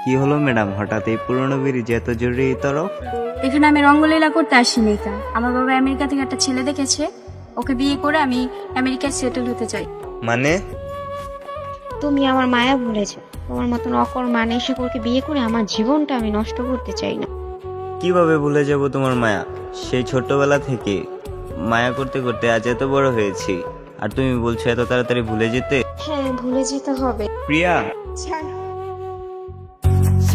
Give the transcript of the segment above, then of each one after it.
কি হলো ম্যাডাম, হঠাৎ এই পুরনো ব্রিজ এত জরুরি তরফ? এখানে আমি রঙ্গলীলা করতে আসিনি। আমার বাবা আমেরিকা থেকে একটা ছেলে দেখেছে, ওকে বিয়ে করে আমি আমেরিকায় সেটেল হতে চাই। মানে? তুমি আমার মায়া ভুলেছো। তোমার মতন অকর্মা নেশাখোরকে বিয়ে করে আমার জীবনটা আমি নষ্ট করতে চাই না। কিভাবে ভুলে যাব তোমার মায়া? সেই ছোটবেলা থেকে মায়া করতে করতে আজ এত বড় হয়েছি, আর তুমি বলছো এত তাড়াতাড়ি ভুলে যেতে? হ্যাঁ, ভুলে যেতে হবে। প্রিয়া,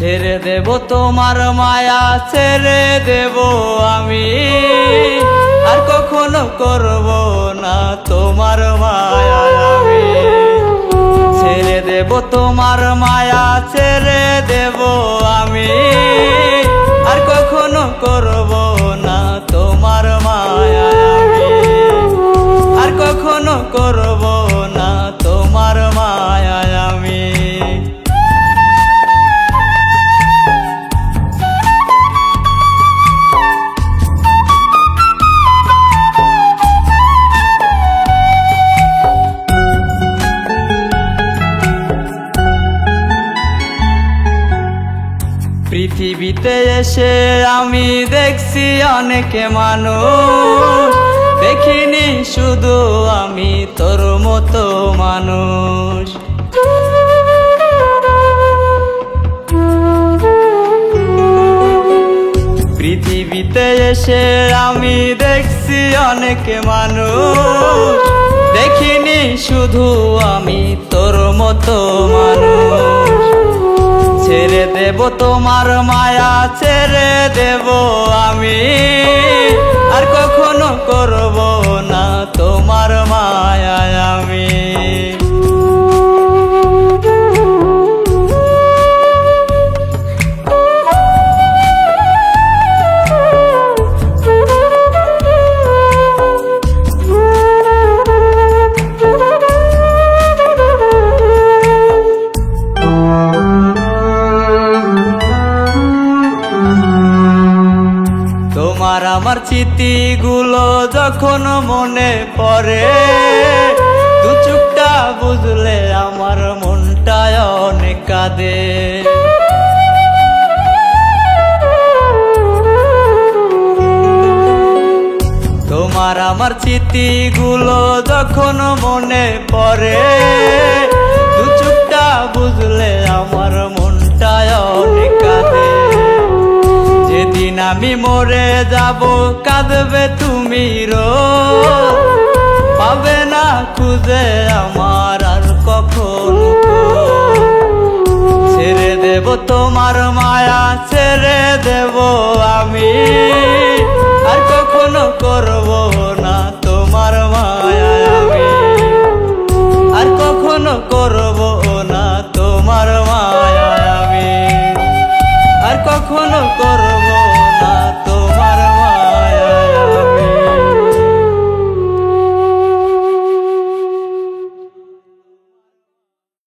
ছেড়ে দেব তোমার মায়া, ছেড়ে দেব আমি, আর কখনো করব না তোমার মায়া আমি। ছেড়ে দেব তোমার মায়া, ছেড়ে দেব আমি, আর কখনো করব না তোমার মায়া আমি, আর কখনো করব না তোমার মায়া আমি। পৃথিবীতে এসে আমি দেখছি অনেক মানুষ, দেখিনি শুধু আমি তোর মতো মানুষ। পৃথিবীতে এসে আমি দেখছি অনেক মানুষ, দেখিনি শুধু আমি তোর মতো মানুষ। ছেড়ে দেব তোমার মায়া, ছেড়ে দেব আমি, আর কখনো করব না তোমার মায়া আমি। তোমার আমার স্মৃতিগুলো যখন মনে পড়ে, দু চোখটা বুঝলে আমার মনটা অনেক কাঁদে। তোমার আমার স্মৃতিগুলো যখন মনে পড়ে, দু চোখটা বুঝলে আমার মনটা অনেক কাঁদে। যেদিন আমি মরে যাব কাঁদবে তুমি রোজ, পাবে না খুঁজে আমার